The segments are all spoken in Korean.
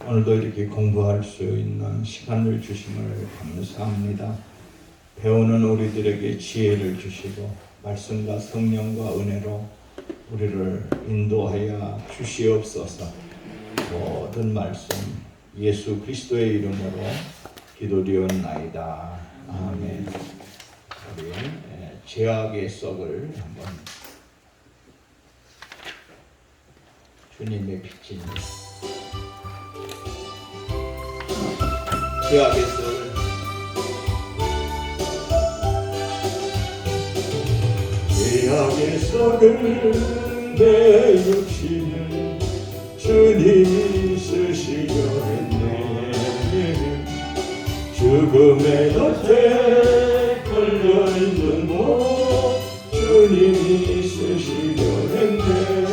오늘도 이렇게 공부할 수 있는 시간을 주심을 감사합니다. 배우는 우리들에게 지혜를 주시고 말씀과 성령과 은혜로 우리를 인도하여 주시옵소서. 모든 말씀 예수 그리스도의 이름으로 기도드렸나이다. 아멘. 우리 죄악의 썩을 한번 주님의 빛인 죄악의 썩을 죄악의 썩을 내 육신을 주님이 쓰시려 했네. 죽음의 덫에 걸려있는 몸 주님이 쓰시려 했네.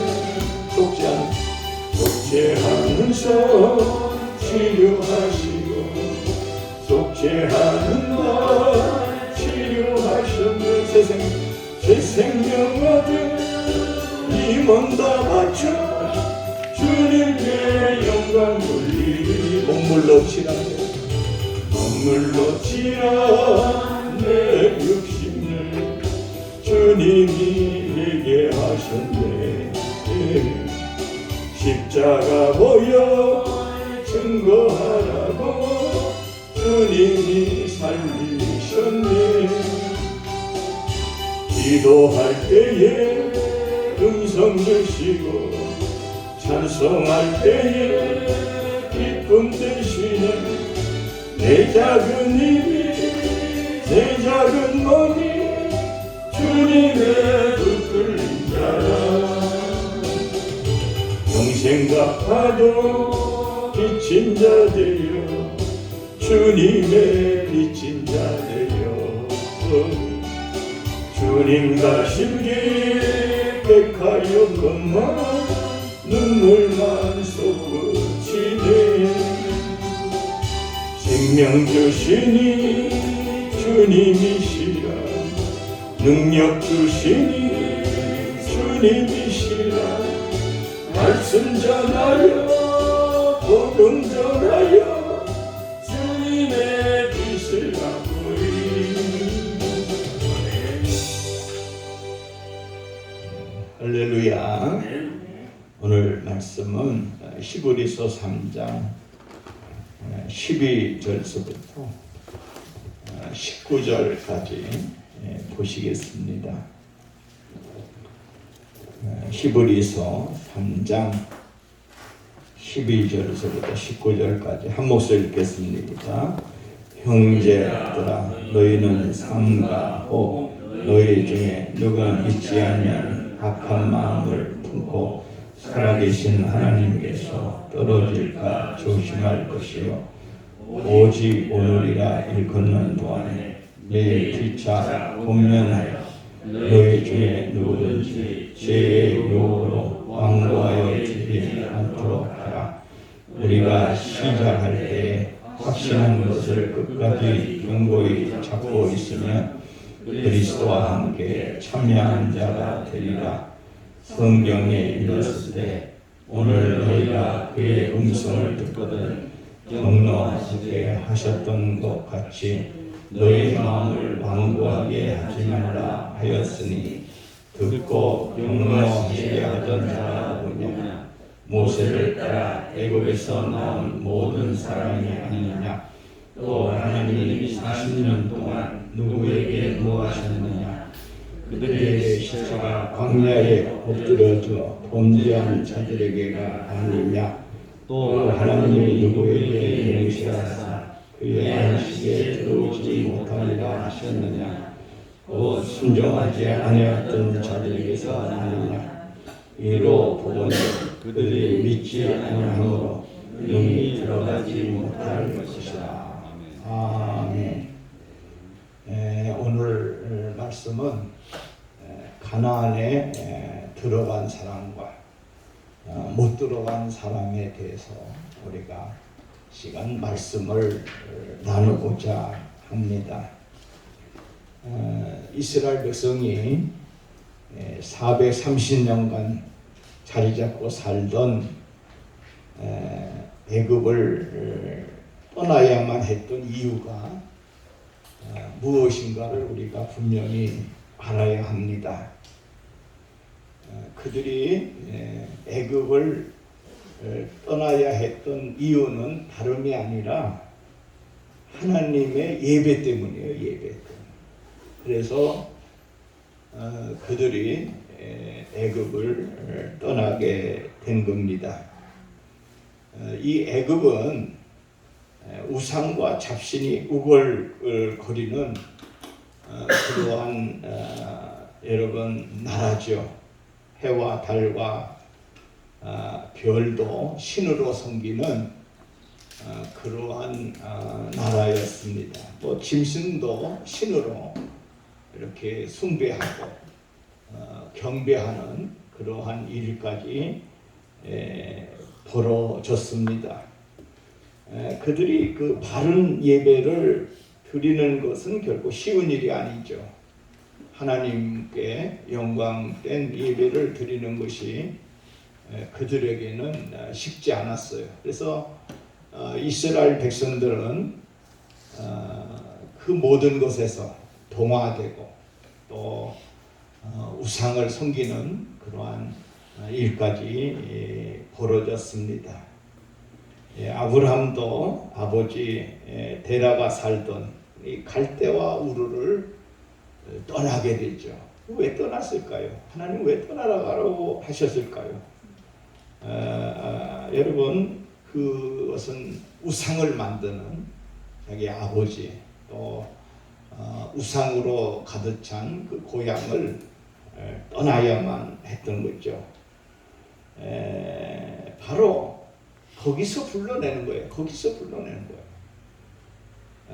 속죄하는 손 치료하시고 속죄하는 날 치료하셨네. 새 생명 얻은 이 몸 다 바쳐 주님께 영광 돌리리. 몸물로 치라 내 육신을 주님이 내게 하셨네. 십자가 보여 증거하라고 주님이 살리셨네. 기도할 때에 음성 주시고 찬송할 때에 기쁨 되시네. 내 작은 입이 내 작은 몸이 주님의 붙들린 자라. 영생과 파도 비친 자 되려 주님의 비친 자 되려 주님과 심기 백하여 것만 눈물만 쏟으시네. 생명 주시니 주님이시라 능력 주시니 주님이시라. 말씀 전하여 복음 전하여 주님의 빛을 바꾸리. 할렐루야. 오늘 말씀은 히브리서 3장 12절서부터 19절까지 보시겠습니다. 히브리서 3장 12절서부터 19절까지 한 목소리 읽겠습니다. 형제들아 너희는 삼가하고 너희 중에 누가 믿지 않으면 악한 마음을 품고 살아계신 하나님께서 떨어질까 조심할 것이요 오직 오늘이라 일컫는 동안에 내일 피차 공면하여 너희 중에 누구든지 죄의 유혹으로 완고하여 지지 않도록 하라. 우리가 시작할 때에 확신한 것을 끝까지 견고히 잡고 있으면 그리스도와 함께 참여한 자가 되리라. 성경에 읽었을 때 오늘 너희가 그의 음성을 듣거든 경노하시게 하셨던 것 같이 너희 마음을 완고하게 하지 말라 하였으니 듣고 경노하시게 하던 자가 누구냐. 모세를 따라 애굽에서 나온 모든 사람이 아니냐. 또 하나님이 40년 동안 누구에게 뭐 하셨느냐. 그들의 시체가 광야에 엎드려져 범죄한 자들에게가 아니냐. 또 하나님이 누구에게 맹세하사 그의 안식에 들어오지 못하리라 하셨느냐. 또 순종하지 아니하였던 자들에게서 아니냐. 이로 보거늘 그들이 믿지 아니하므로 영이 들어가지 못할 것이다. 아멘. 오늘 말씀은 가나안에 들어간 사람과 못 들어간 사람에 대해서 우리가 시간 말씀을 나누고자 합니다. 이스라엘 백성이 430년간 자리 잡고 살던 애굽을 떠나야만 했던 이유가 무엇인가를 우리가 분명히 알아야 합니다. 그들이 애굽을 떠나야 했던 이유는 다름이 아니라 하나님의 예배 때문이에요. 예배 때문에. 그래서 그들이 애굽을 떠나게 된 겁니다. 이 애굽은 우상과 잡신이 우글거리는 그러한 여러분 나라죠. 해와 달과 별도 신으로 섬기는 그러한 나라였습니다. 또 짐승도 신으로 이렇게 숭배하고 경배하는 그러한 일까지 벌어졌습니다. 그들이 그 바른 예배를 드리는 것은 결코 쉬운 일이 아니죠. 하나님께 영광된 예배를 드리는 것이 그들에게는 쉽지 않았어요. 그래서 이스라엘 백성들은 그 모든 것에서 동화되고 또 우상을 섬기는 그러한 일까지 벌어졌습니다. 아브라함도 아버지 데라가 살던 이 갈대와 우르를 떠나게 되죠. 왜 떠났을까요? 하나님 왜 떠나라고 하셨을까요? 여러분 그것은 우상을 만드는 자기 아버지 또 우상으로 가득 찬 그 고향을 떠나야만 했던 거죠. 바로 거기서 불러내는 거예요. 거기서 불러내는 거예요.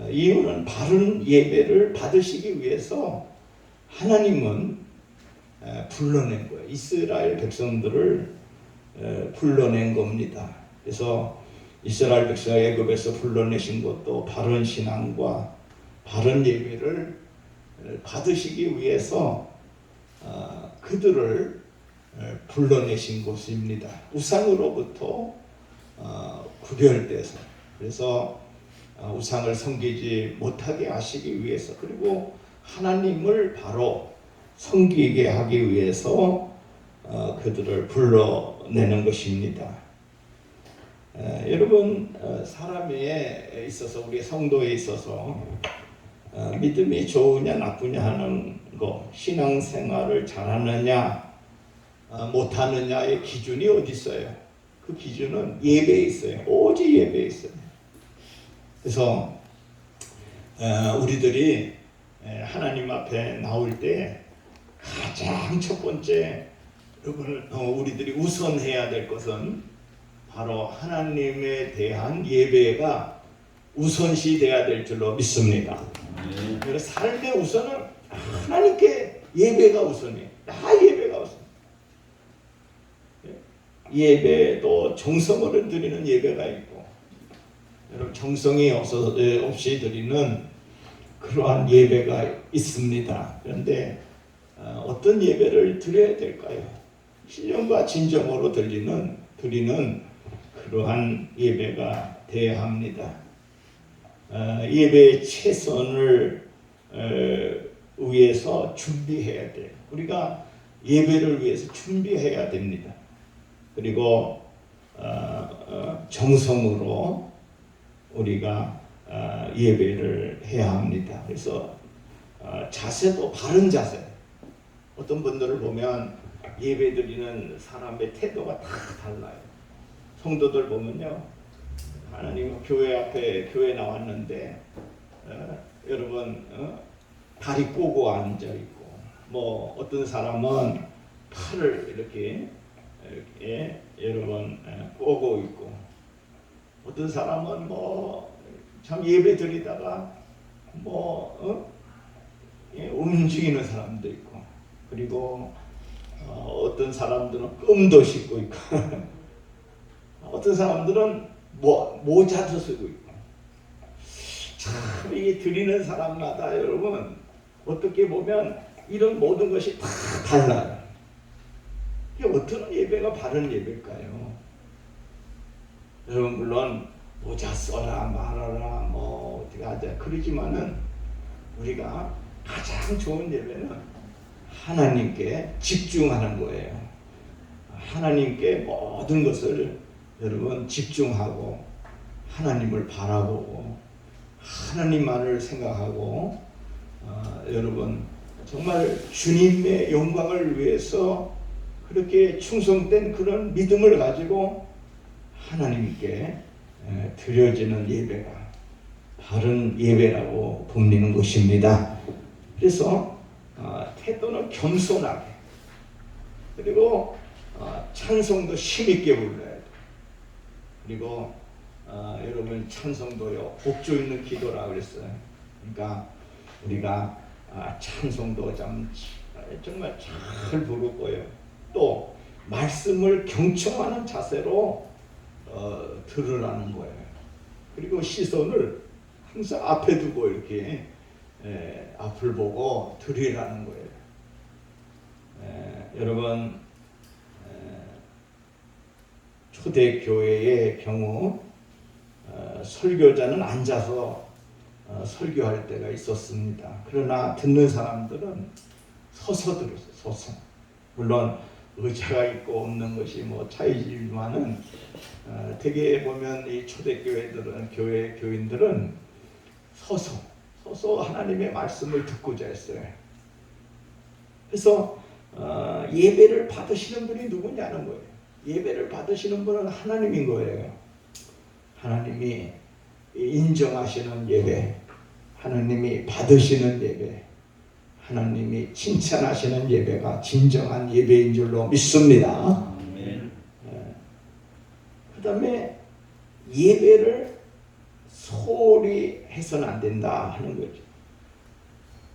이유는 바른 예배를 받으시기 위해서 하나님은 불러낸 거예요. 이스라엘 백성들을 불러낸 겁니다. 그래서 이스라엘 백성을 애굽에서 불러내신 것도 바른 신앙과 바른 예배를 받으시기 위해서 그들을 불러내신 것입니다. 우상으로부터 구별돼서 그래서 우상을 섬기지 못하게 하시기 위해서 그리고 하나님을 바로 섬기게 하기 위해서 그들을 불러내는 것입니다. 여러분 사람에 있어서 우리 성도에 있어서 믿음이 좋으냐 나쁘냐 하는 거 신앙생활을 잘하느냐 못하느냐의 기준이 어디 있어요? 그 기준은 예배에 있어요. 오직 예배에 있어요. 그래서 우리들이 하나님 앞에 나올 때 가장 첫 번째 여러분 우리들이 우선해야 될 것은 바로 하나님에 대한 예배가 우선시 돼야 될 줄로 믿습니다. 그래서 삶의 우선은 하나님께 예배가 우선이에요. 나 예배가 우선. 예배도 정성으로 드리는 예배가 있고 여러분 정성이 없이 드리는 그러한 예배가 있습니다. 그런데 어떤 예배를 드려야 될까요? 신령과 진정으로 드리는 그러한 예배가 되어야 합니다. 예배의 최선을 위해서 준비해야 돼요. 우리가 예배를 위해서 준비해야 됩니다. 그리고 정성으로 우리가 예배를 해야 합니다. 그래서 자세도 바른 자세. 어떤 분들을 보면 예배 드리는 사람의 태도가 다 달라요. 성도들 보면요, 하나님 교회 앞에 교회 나왔는데 여러분 다리 꼬고 앉아 있고, 뭐 어떤 사람은 팔을 이렇게 여러분 꼬고 있고, 어떤 사람은 뭐 참 예배 드리다가 뭐 움직이는 사람도 있고, 그리고 어떤 사람들은 끔도 씻고 있고 어떤 사람들은 모자도 쓰고 있고. 참 이 드리는 사람마다 여러분 어떻게 보면 이런 모든 것이 다 달라요. 이게 어떤 예배가 바른 예배일까요? 여러분 물론 모자 써라 말아라 뭐 어떻게 하자 그러지만은 우리가 가장 좋은 예배는 하나님께 집중하는 거예요. 하나님께 모든 것을 여러분 집중하고 하나님을 바라보고 하나님만을 생각하고 여러분 정말 주님의 영광을 위해서 그렇게 충성된 그런 믿음을 가지고 하나님께 드려지는 예배가 바른 예배라고 봅는 것입니다. 그래서 태도는 겸손하게 그리고 찬송도 힘있게 불러야 돼. 그리고 여러분 찬송도요 복조 있는 기도라 그랬어요. 그러니까 우리가 찬송도 정말 잘 부르고요. 또 말씀을 경청하는 자세로 들으라는 거예요. 그리고 시선을 항상 앞에 두고 이렇게 앞을 보고 들으라는 거예요. 여러분 초대교회의 경우 설교자는 앉아서 설교할 때가 있었습니다. 그러나 듣는 사람들은 서서 들었어요. 서서. 물론 의자가 있고 없는 것이 뭐 차이지만은 되게 보면 이 초대교회들은 교인들은 서서 하나님의 말씀을 듣고자 했어요. 그래서 예배를 받으시는 분이 누구냐는 거예요. 예배를 받으시는 분은 하나님인 거예요. 하나님이 인정하시는 예배, 하나님이 받으시는 예배, 하나님이 칭찬하시는 예배가 진정한 예배인 줄로 믿습니다. 그 다음에 예배를 소홀히 해서는 안 된다 하는 거죠.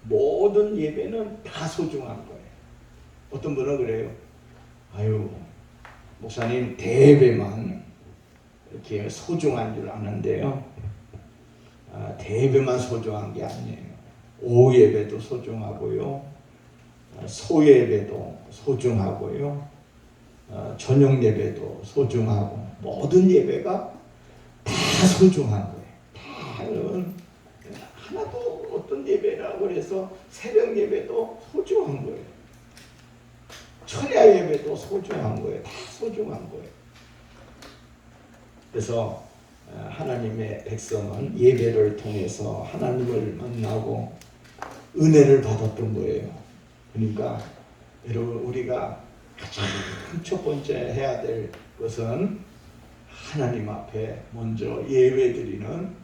모든 예배는 다 소중한 거예요. 어떤 분은 그래요. 아유 목사님 대예배만 이렇게 소중한 줄 아는데요. 대예배만 소중한 게 아니에요. 오예배도 소중하고요. 소예배도 소중하고요. 저녁 예배도 소중하고 모든 예배가 다 소중한 거예요. 다 하나도 어떤 예배라고 해서 새벽 예배도 소중한 거예요. 철야 예배도 소중한 거예요. 다 소중한 거예요. 그래서 하나님의 백성은 예배를 통해서 하나님을 만나고 은혜를 받았던 거예요. 그러니까 여러분 우리가 가장 첫 번째 해야 될 것은 하나님 앞에 먼저 예배드리는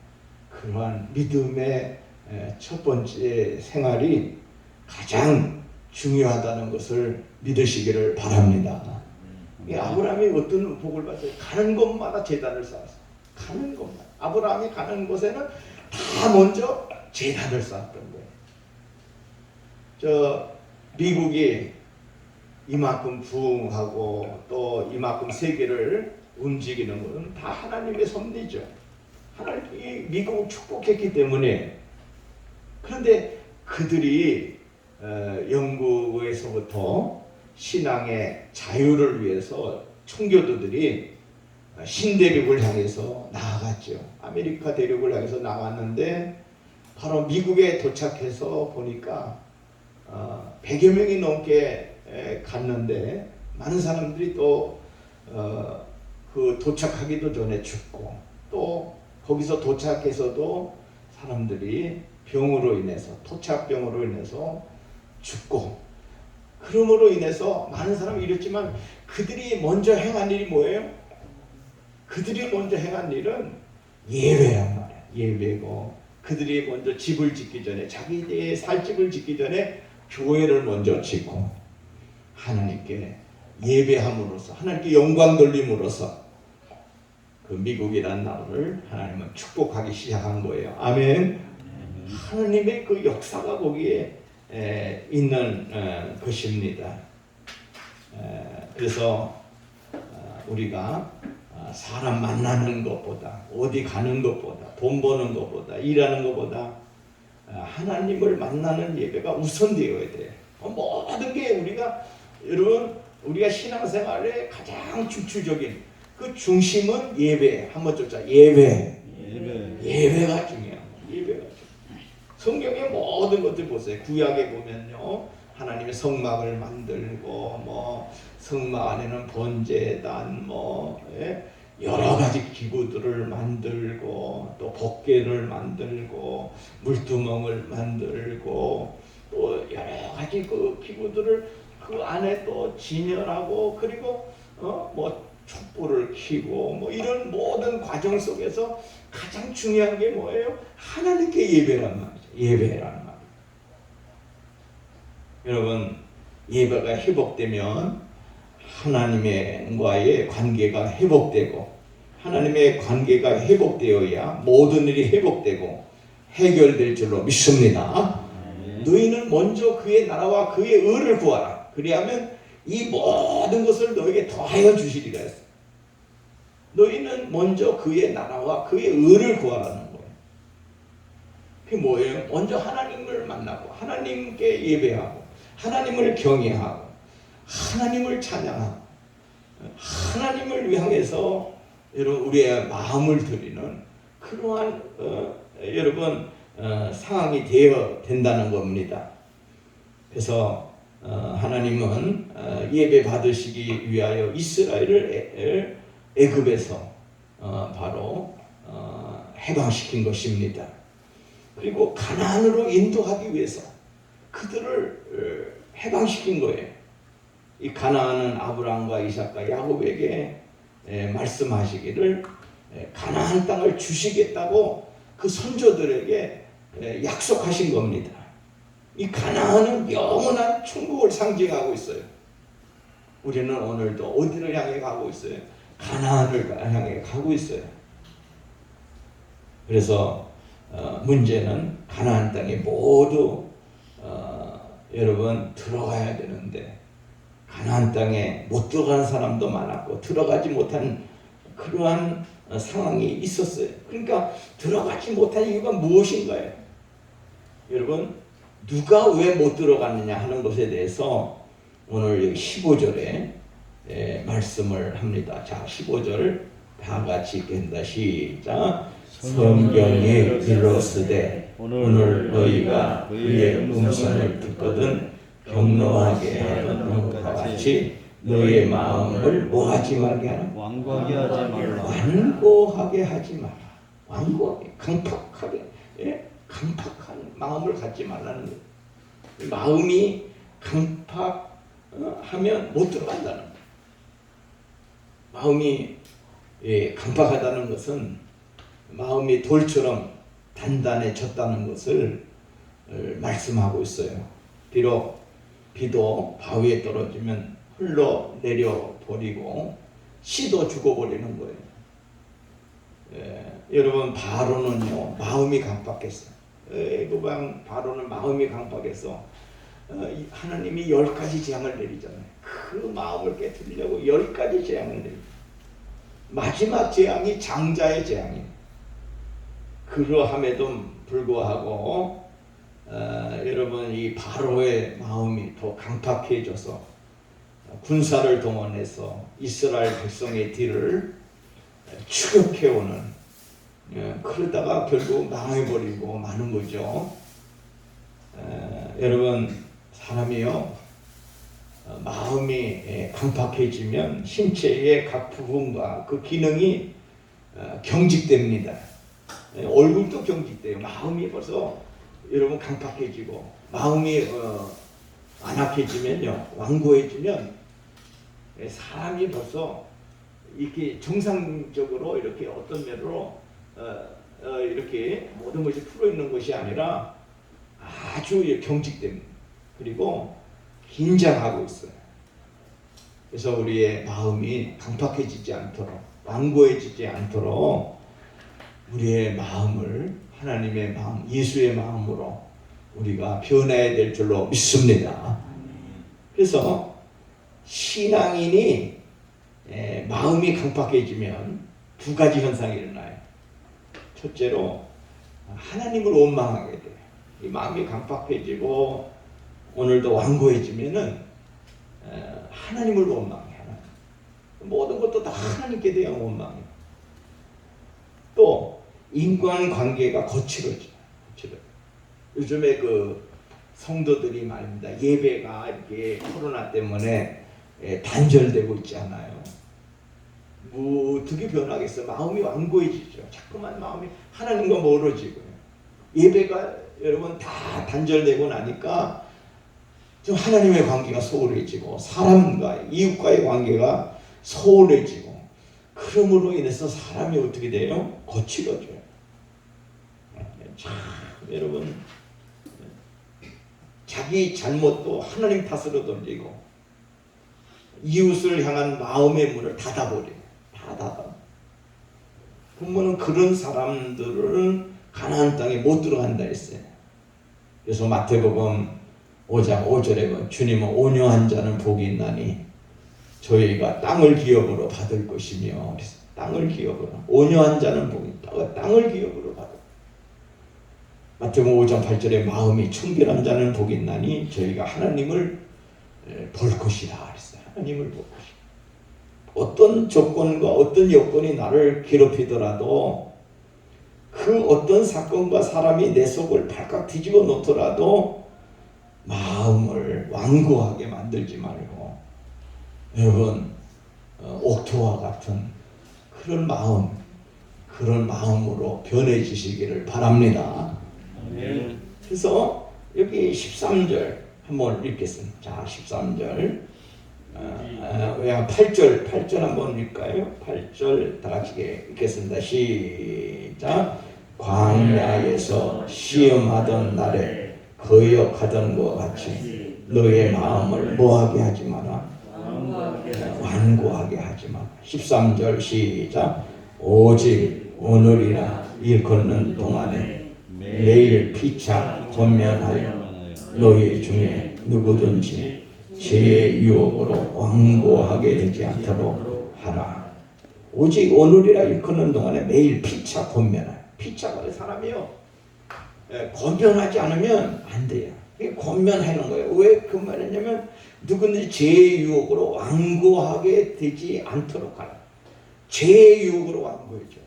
그러한 믿음의 첫 번째 생활이 가장 중요하다는 것을 믿으시기를 바랍니다. 아브라함이 어떤 복을 받았어요? 가는 곳마다 제단을 쌓았어요. 가는 곳마다. 아브라함이 가는 곳에는 다 먼저 제단을 쌓았던 거예요. 저 미국이 이만큼 부흥하고 또 이만큼 세계를 움직이는 것은 다 하나님의 섭리죠. 하나님이 미국을 축복했기 때문에. 그런데 그들이 영국에서부터 신앙의 자유를 위해서 청교도들이 신대륙을 향해서 나아갔죠. 아메리카 대륙을 향해서 나왔는데 바로 미국에 도착해서 보니까 100여 명이 넘게 갔는데 많은 사람들이 또 그 도착하기도 전에 죽고 또 거기서 도착해서도 사람들이 병으로 인해서 토착병으로 인해서 죽고 그러므로 인해서 많은 사람이 이랬지만 그들이 먼저 행한 일이 뭐예요? 그들이 먼저 행한 일은 예배란 말이야. 예배고 그들이 먼저 집을 짓기 전에 자기의 살 집을 짓기 전에 교회를 먼저 짓고 하나님께 예배함으로써 하나님께 영광 돌림으로써 그 미국이라는 나라를 하나님은 축복하기 시작한 거예요. 아멘. 하나님의 그 역사가 거기에 있는 것입니다. 그래서 우리가 사람 만나는 것보다 어디 가는 것보다 돈 버는 것보다 일하는 것보다 하나님을 만나는 예배가 우선되어야 돼. 모든 게 우리가 여러분 우리가 신앙생활의 가장 중추적인 그 중심은 예배. 한번 쫓아. 예배. 예배. 예배가 중요해요. 예배가 중요해요. 성경의 모든 것들 보세요. 구약에 보면요, 하나님의 성막을 만들고 뭐 성막 안에는 번제단 뭐 여러 가지 기구들을 만들고 또 법궤를 만들고 물두멍을 만들고 또 여러 가지 그 기구들을 그 안에 또 진열하고 그리고 뭐 촛불을 켜고 뭐 이런 모든 과정 속에서 가장 중요한 게 뭐예요? 하나님께 예배란 말이죠. 예배란 말. 여러분, 예배가 회복되면 하나님과의 관계가 회복되고 하나님의 관계가 회복되어야 모든 일이 회복되고 해결될 줄로 믿습니다. 너희는 먼저 그의 나라와 그의 의를 구하라. 그리하면 이 모든 것을 너에게 더하여 주시리라 했어요. 너희는 먼저 그의 나라와 그의 의를 구하라는 거예요. 그게 뭐예요? 먼저 하나님을 만나고 하나님께 예배하고 하나님을 경외하고 하나님을 찬양하고 하나님을 향해서 여러분 우리의 마음을 드리는 그러한 여러분 상황이 되어야 된다는 겁니다. 그래서 하나님은 예배 받으시기 위하여 이스라엘을 애굽에서 바로 해방시킨 것입니다. 그리고 가나안으로 인도하기 위해서 그들을 해방시킨 거예요. 이 가나안은 아브라함과 이삭과 야곱에게 말씀하시기를 가나안 땅을 주시겠다고 그 선조들에게 약속하신 겁니다. 이 가나안은 영원한 천국을 상징하고 있어요. 우리는 오늘도 어디를 향해 가고 있어요? 가나안을 향해 가고 있어요. 그래서 문제는 가나안 땅에 모두 여러분 들어가야 되는데 가나안 땅에 못 들어간 사람도 많았고 들어가지 못한 그러한 상황이 있었어요. 그러니까 들어가지 못한 이유가 무엇인가요? 여러분, 누가 왜 못 들어갔느냐 하는 것에 대해서 오늘 15절에 말씀을 합니다. 자, 15절 다 같이 읽겠습니다. 시작. 성경에 이르렀으되 오늘 너희가 그의 음성을 듣거든 경노하게 하던 것과 같이 너희의 마음을 뭐하지 말게 하라? 완고하게 하지 말라. 완고하게 하지 마라. 완고하게, 강팍하게, 강팍한 마음을 갖지 말라는 거예요. 마음이 강팍하면 못 들어간다는 거예요. 마음이 강팍하다는 것은 마음이 돌처럼 단단해졌다는 것을 말씀하고 있어요. 비록 비도 바위에 떨어지면 흘러내려 버리고 씨도 죽어버리는 거예요. 여러분, 바로는요 마음이 강팍했어요. 애굽 왕 바로는 마음이 강팍해서 하나님이 10가지 재앙을 내리잖아요. 그 마음을 깨뜨리려고 10가지 재앙을 내리죠. 마지막 재앙이 장자의 재앙이에요. 그러함에도 불구하고 여러분 이 바로의 마음이 더 강팍해져서 군사를 동원해서 이스라엘 백성의 뒤를 추격해오는 그러다가 결국 망해버리고 마는 거죠. 여러분, 사람이요 마음이 강팍해지면 신체의 각 부분과 그 기능이 경직됩니다. 얼굴도 경직돼요. 마음이 벌써 여러분 강팍해지고 마음이 안악해지면요, 완고해지면 사람이 벌써 이렇게 정상적으로 이렇게 어떤 면으로 이렇게 모든 것이 풀어 있는 것이 아니라 아주 경직됩니다. 그리고 긴장하고 있어요. 그래서 우리의 마음이 강팍해지지 않도록, 완고해지지 않도록 우리의 마음을 하나님의 마음, 예수의 마음으로 우리가 변해야 될 줄로 믿습니다. 그래서 신앙인이 마음이 강팍해지면 두 가지 현상이 일어나요. 첫째로 하나님을 원망하게 돼요. 이 마음이 강팍해지고 오늘도 완고해지면은 하나님을 원망해요. 모든 것도 다 하나님께 대한 원망이에요. 또 인간관계가 거칠어져요. 요즘에 그 성도들이 말입니다. 예배가 이렇게 코로나 때문에 단절되고 있지 않아요. 뭐 어떻게 변하겠어? 마음이 완고해지죠. 자꾸만 마음이 하나님과 멀어지고요. 예배가 여러분 다 단절되고 나니까 좀 하나님의 관계가 소홀해지고 사람과 이웃과의 관계가 소홀해지고 그러므로 인해서 사람이 어떻게 돼요? 거칠어져요. 참 여러분 자기 잘못도 하나님 탓으로 돌리고 이웃을 향한 마음의 문을 닫아버려요. 다 닫아. 그러면 그런 사람들은 가나안 땅에 못 들어간다 했어요. 그래서 마태복음 5장 5절에 주님은 온유한 자는 복이 있나니 저희가 땅을 기업으로 받을 것이며, 땅을 기업으로, 온유한 자는 복이 있다. 땅을 기업으로 받을. 마태복음 5장 8절에 마음이 청결한 자는 복이 있나니 저희가 하나님을 볼 것이다 그랬어요. 하나님을 볼 것이다. 어떤 조건과 어떤 여건이 나를 괴롭히더라도 그 어떤 사건과 사람이 내 속을 발칵 뒤집어 놓더라도 마음을 완고하게 만들지 말고 여러분 옥토와 같은 그런 마음으로 변해지시기를 바랍니다. 그래서 여기 13절 한번 읽겠습니다. 자, 13절 8절 한번 읽을까요? 8절 다 같이 읽겠습니다. 시작. 광야에서 시험하던 날에 거역하던 것 같이 너의 마음을 뭐하게 하지 마라. 완고하게 하지 마라. 13절 시작. 오직 오늘이라 일컫는 동안에 매일 피차 권면하여 너희 중에 누구든지 죄의 유혹으로 완고하게 되지 않도록 하라. 오직 오늘이라 일컫는 동안에 매일 피차 권면하여. 피차가 사람이요 권면하지 않으면 안 돼요. 권면하는 거예요. 왜 그 말이냐면 누구든지 죄의 유혹으로 완고하게 되지 않도록 하라. 죄의 유혹으로 완고해져요.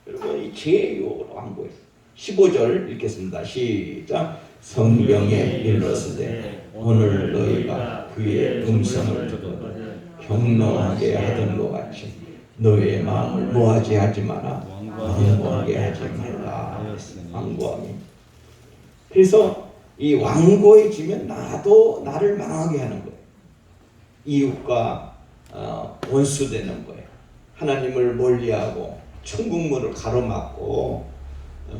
여러분 이 죄의 유혹으로 완고해요. 15절 읽겠습니다. 시작. 성경에 일렀으되 오늘 너희가 그의 음성을 듣고 경노하게 하던 것 같이 너희의 마음을 뭐하지 하지 마라. 완고하게 하지 말라. 완고함이. 그래서 이 완고해지면 나도 나를 망하게 하는 거예요. 이웃과 원수되는 거예요. 하나님을 멀리하고 천국문을 가로막고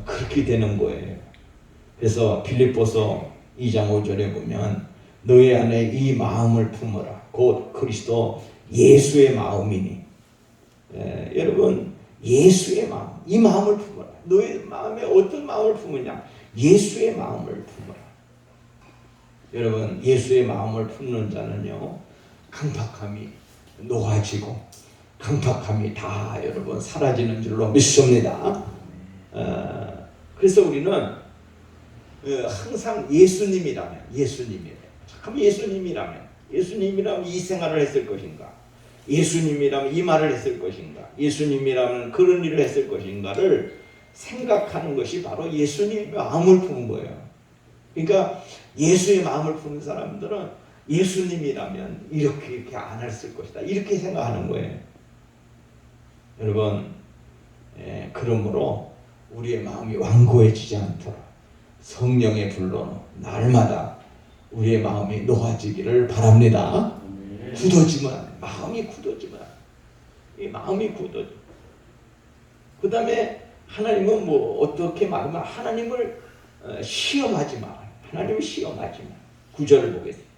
그렇게 되는 거예요. 그래서 빌립보서 2장 5절에 보면 너희 안에 이 마음을 품어라. 곧 그리스도 예수의 마음이니. 여러분 예수의 마음, 이 마음을 품어라. 너희 마음에 어떤 마음을 품으냐? 예수의 마음을 품어라. 여러분 예수의 마음을 품는 자는요 강팍함이 녹아지고 강팍함이 다 여러분 사라지는 줄로 믿습니다. 그래서 우리는 항상 예수님이라면 잠깐만 예수님이라면 이 생활을 했을 것인가, 예수님이라면 이 말을 했을 것인가, 예수님이라면 그런 일을 했을 것인가를 생각하는 것이 바로 예수님의 마음을 품은 거예요. 그러니까 예수의 마음을 품은 사람들은 예수님이라면 이렇게 안 했을 것이다 이렇게 생각하는 거예요. 여러분 그러므로 우리의 마음이 완고해지지 않도록 성령의 불로 날마다 우리의 마음이 녹아지기를 바랍니다. 굳어지면 안 돼. 마음이 굳어지면 안 돼. 이 마음이 굳어져. 그 다음에 하나님은 뭐 어떻게 말하면 하나님을 시험하지 마. 하나님을 시험하지 마. 9절을 보겠습니다.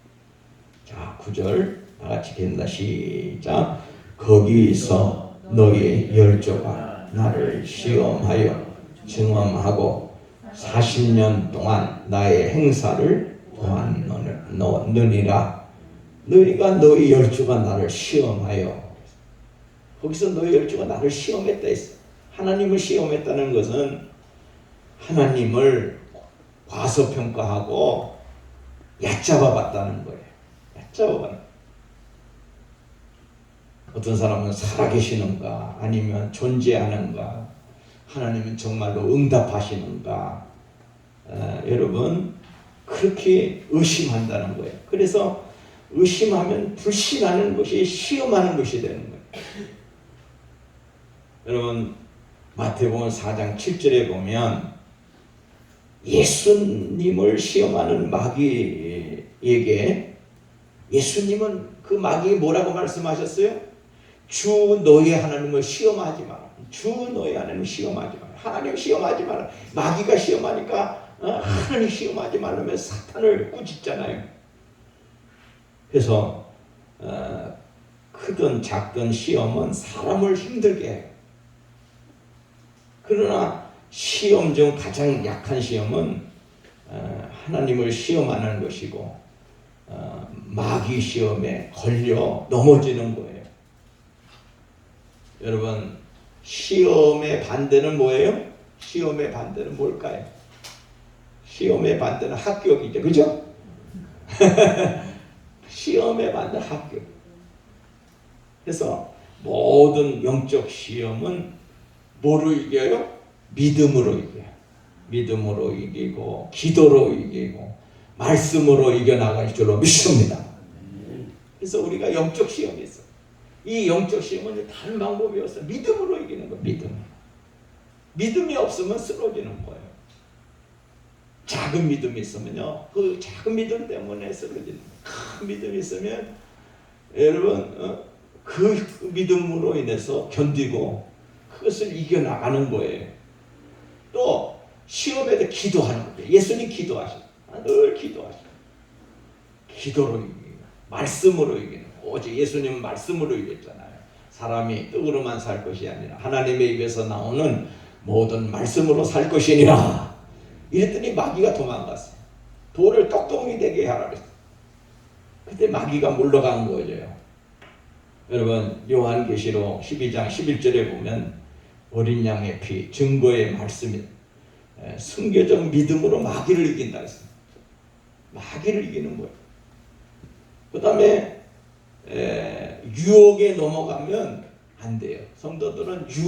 자, 9절 다 같이 읽는다. 시작. 거기서 너희 열조가 나를 시험하여 증언하고 40년 동안 나의 행사를 보았느니라. 너희가 너희 열조가 나를 시험하여. 거기서 너희 열조가 나를 시험했다 했어. 하나님을 시험했다는 것은 하나님을 과소평가하고 얕잡아 봤다는 거예요. 얕잡아 봤다. 어떤 사람은 살아계시는가 아니면 존재하는가 하나님은 정말로 응답하시는가 여러분 그렇게 의심한다는 거예요. 그래서 의심하면 불신하는 것이 시험하는 것이 되는 거예요. 여러분 마태복음 4장 7절에 보면 예수님을 시험하는 마귀에게 예수님은 그 마귀에 뭐라고 말씀하셨어요? 주 너의 하나님을 시험하지 마라. 주 너의 하나님을 시험하지 마라. 하나님 시험하지 마라. 마귀가 시험하니까 하나님 시험하지 말라면서 사탄을 꾸짖잖아요. 그래서 크든 작든 시험은 사람을 힘들게 해요. 그러나 시험 중 가장 약한 시험은 하나님을 시험하는 것이고 마귀 시험에 걸려 넘어지는 거예요. 여러분 시험의 반대는 뭐예요? 시험의 반대는 뭘까요? 시험의 반대는 합격이죠. 그죠? 시험의 반대는 합격. 그래서 모든 영적 시험은 뭐로 이겨요? 믿음으로 이겨요. 믿음으로 이기고 기도로 이기고 말씀으로 이겨나갈 줄로 믿습니다. 그래서 우리가 영적 시험이 있어. 이 영적 시험은 다른 방법이 없어. 믿음으로 이기는 거예요. 믿음이 없으면 쓰러지는 거예요. 작은 믿음이 있으면요. 그 작은 믿음 때문에 쓰러지는 거예요. 큰 믿음이 있으면 여러분 그 믿음으로 인해서 견디고 그것을 이겨나가는 거예요. 또 시험에도 기도하는 거예요. 예수님 기도하셨어요. 늘 기도하셨어요. 기도로 이기고 말씀으로 이기는 거예요. 오직 예수님은 말씀으로 이겼잖아요. 사람이 떡으로만 살 것이 아니라 하나님의 입에서 나오는 모든 말씀으로 살 것이니라. 이랬더니 마귀가 도망갔어요. 돌을 떡덩이 되게 하라 그랬어요. 그때 마귀가 물러간 거죠. 여러분 요한계시록 12장 11절에 보면 어린 양의 피 증거의 말씀이 순교적 믿음으로 마귀를 이긴다 했어요. 마귀를 이기는 거예요. 그 다음에 유혹에 넘어가면 안 돼요. 성도들은 유혹